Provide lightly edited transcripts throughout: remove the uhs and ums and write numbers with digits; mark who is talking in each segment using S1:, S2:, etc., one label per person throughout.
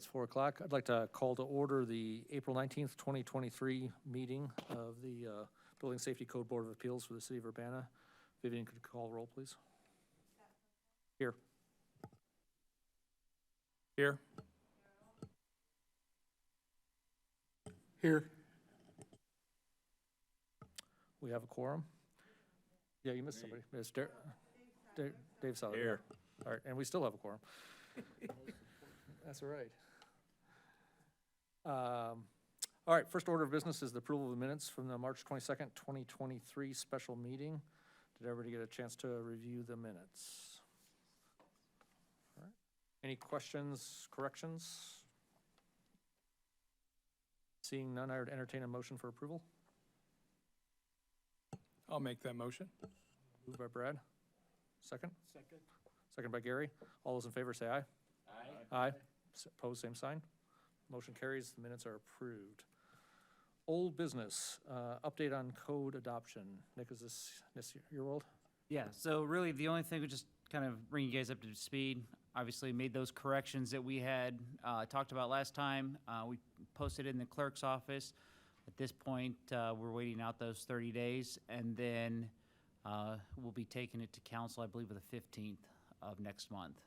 S1: It's 4 o'clock. I'd like to call to order the April 19th, 2023 meeting of the Building Safety Code Board of Appeals for the City of Urbana. Vivian, could you call roll, please? Here.
S2: Here. Here.
S1: We have a quorum. Yeah, you missed somebody. It's Dave Souther.
S2: Here.
S1: All right, and we still have a quorum. That's all right. All right, first order of business is the approval of the minutes from the March 22nd, 2023 special meeting. Did everybody get a chance to review the minutes? All right. Any questions, corrections? Seeing none, I would entertain a motion for approval.
S2: I'll make that motion.
S1: Moved by Brad. Second? Second by Gary. All those in favor say aye. Aye. Opposed, same sign. Motion carries. The minutes are approved. Old business, update on code adoption. Nick, is this your world?
S3: Yeah, so really the only thing we just kind of bring you guys up to speed. Obviously made those corrections that we had talked about last time. We posted it in the clerk's office. At this point, we're waiting out those 30 days, and then we'll be taking it to council, I believe, on the 15th of next month.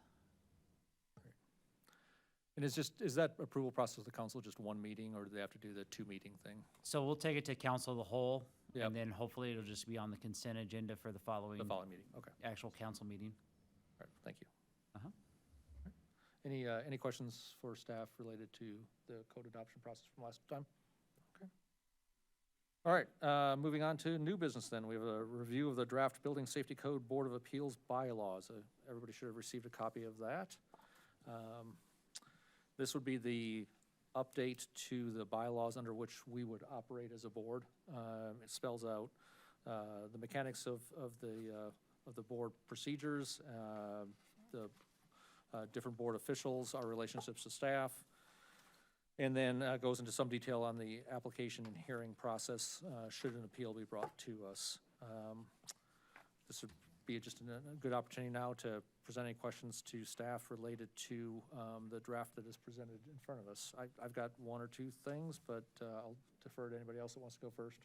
S1: And is that approval process of the council just one meeting, or do they have to do the two-meeting thing?
S3: So we'll take it to council of the whole,
S1: Yep.
S3: and then hopefully it'll just be on the consent agenda for the following
S1: meeting, okay.
S3: actual council meeting.
S1: All right, thank you.
S3: Uh-huh.
S1: Any questions for staff related to the code adoption process from last time? Okay. All right, moving on to new business then. We have a review of the draft Building Safety Code Board of Appeals bylaws. Everybody should have received a copy of that. This would be the update to the bylaws under which we would operate as a board. It spells out the mechanics of the board procedures, the different board officials, our relationships to staff, and then goes into some detail on the application and hearing process should an appeal be brought to us. This would be just a good opportunity now to present any questions to staff related to the draft that is presented in front of us. I've got one or two things, but I'll defer to anybody else that wants to go first.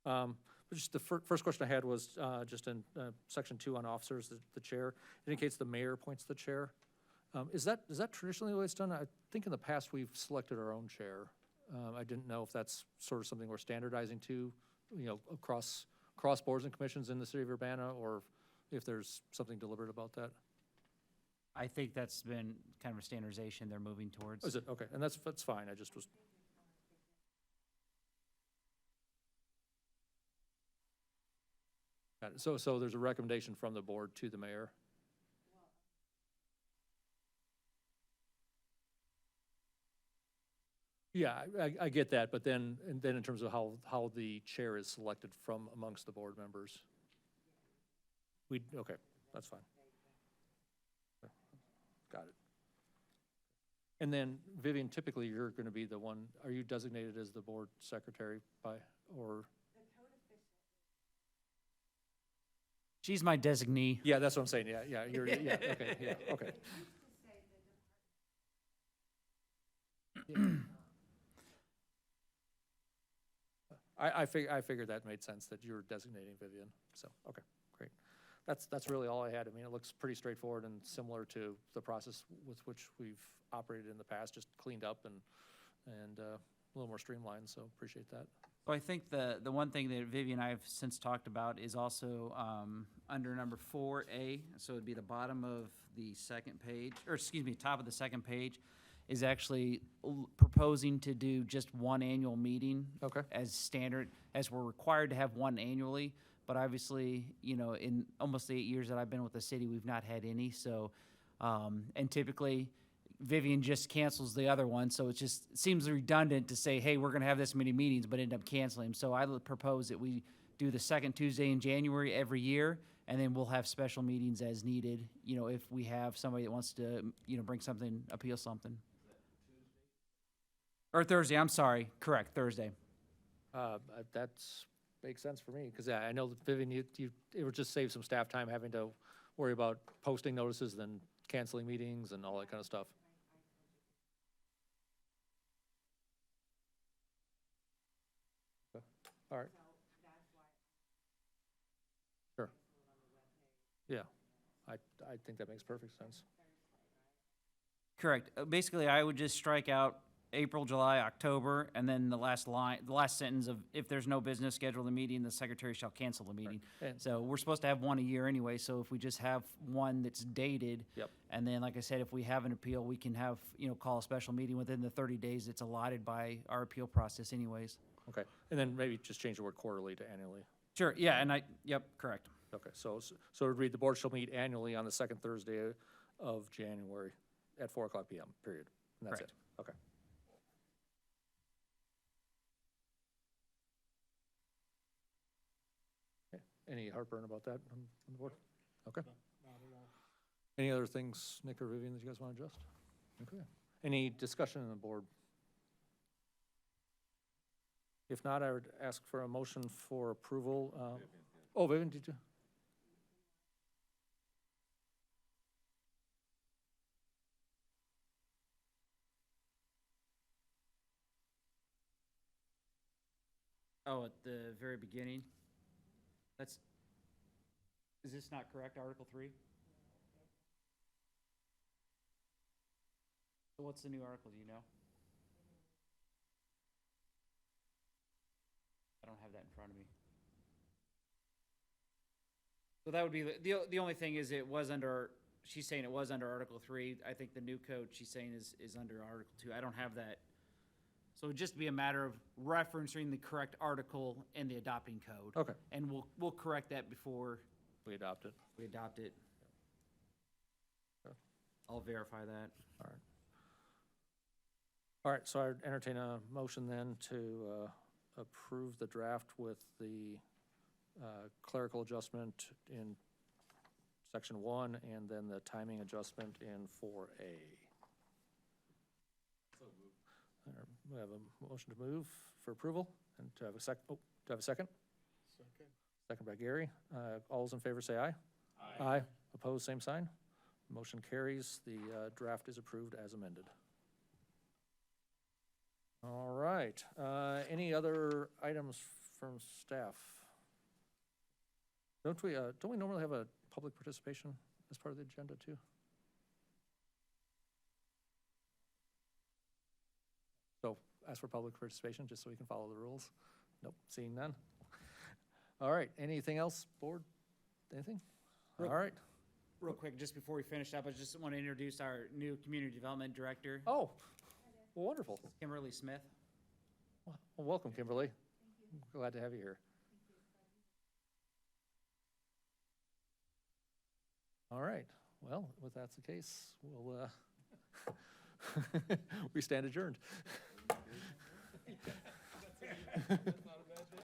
S1: But just the first question I had was just in section 2 on officers, the chair. It indicates the mayor appoints the chair. Is that traditionally the way it's done? I think in the past we've selected our own chair. I didn't know if that's sort of something we're standardizing to, across boards and commissions in the city of Urbana, or if there's something deliberate about that.
S3: I think that's been kind of a standardization they're moving towards.
S1: Oh, is it? Okay, and that's fine. I just was. Got it. So there's a recommendation from the board to the mayor. Yeah, I get that, but then in terms of how the chair is selected from amongst the board members. Okay, that's fine. Got it. And then Vivian, typically you're going to be the one, are you designated as the board secretary or?
S3: She's my designee.
S1: Yeah, that's what I'm saying. Yeah, okay, yeah, okay. Yeah. I figured that made sense that you were designating Vivian. So, okay, great. That's really all I had. I mean, it looks pretty straightforward and similar to the process with which we've operated in the past, just cleaned up and a little more streamlined. So appreciate that.
S3: Well, I think the one thing that Vivian and I have since talked about is also under number 4A, so it'd be the bottom of the second page, or excuse me, top of the second page, is actually proposing to do just one annual meeting.
S1: Okay.
S3: As standard, as we're required to have one annually, but obviously, in almost the 8 years that I've been with the city, we've not had any, so, and typically, Vivian just cancels the other one, so it seems redundant to say, hey, we're gonna have this many meetings, but end up canceling them. So I would propose that we do the second Tuesday in January every year, and then we'll have special meetings as needed, if we have somebody that wants to, bring something, appeal something. Or Thursday, I'm sorry, correct, Thursday.
S1: That's makes sense for me, because I know that Vivian, it would just save some staff time having to worry about posting notices, then canceling meetings and all that kind of stuff. Okay. All right. Sure. Yeah, I think that makes perfect sense.
S3: Correct. Basically, I would just strike out April, July, October, and then the last line, the last sentence of, if there's no business scheduled the meeting, the secretary shall cancel the meeting.
S1: And-
S3: So we're supposed to have one a year anyway, so if we just have one that's dated.
S1: Yep.
S3: And then, like I said, if we have an appeal, we can have, call a special meeting within the 30 days that's allotted by our appeal process anyways.
S1: Okay, and then maybe just change the word quarterly to annually.
S3: Sure, yeah, and yep, correct.
S1: Okay, so it'd read, the board shall meet annually on the second Thursday of January at 4:00 PM, period. And that's it.
S3: Correct.
S1: Okay. Okay. Any heartburn about that on the board? Okay. Any other things, Nick or Vivian, that you guys want to adjust? Okay. Any discussion on the board? If not, I would ask for a motion for approval. Oh, Vivian, did you?
S3: Oh, at the very beginning? Is this not correct, Article 3? So what's the new article, do you know? I don't have that in front of me. So that would be, the only thing is it was under, she's saying it was under Article 3. I think the new code she's saying is under Article 2. I don't have that. So it'd just be a matter of referencing the correct article in the adopting code.
S1: Okay,
S3: And we'll correct that before
S1: we adopt it.
S3: we adopt it.
S1: Okay.
S3: I'll verify that.
S1: All right. All right, so I entertain a motion then to approve the draft with the clerical adjustment in section 1 and then the timing adjustment in 4A. We have a motion to move for approval and to have a second. Oh, do I have a second? Second by Gary. All those in favor say aye. Aye. Opposed, same sign. Motion carries. The draft is approved as amended. All right. Any other items from staff? Don't we normally have a public participation as part of the agenda too? So ask for public participation just so we can follow the rules. Nope, seeing none. All right, anything else, board? Anything? All right.
S3: Real quick, just before we finish up, I just want to introduce our new community development director,
S1: Oh, well, wonderful.
S3: Kimberly Smith.
S1: Well, welcome, Kimberly. Glad to have you here. All right, well, if that's the case, we'll, we stand adjourned.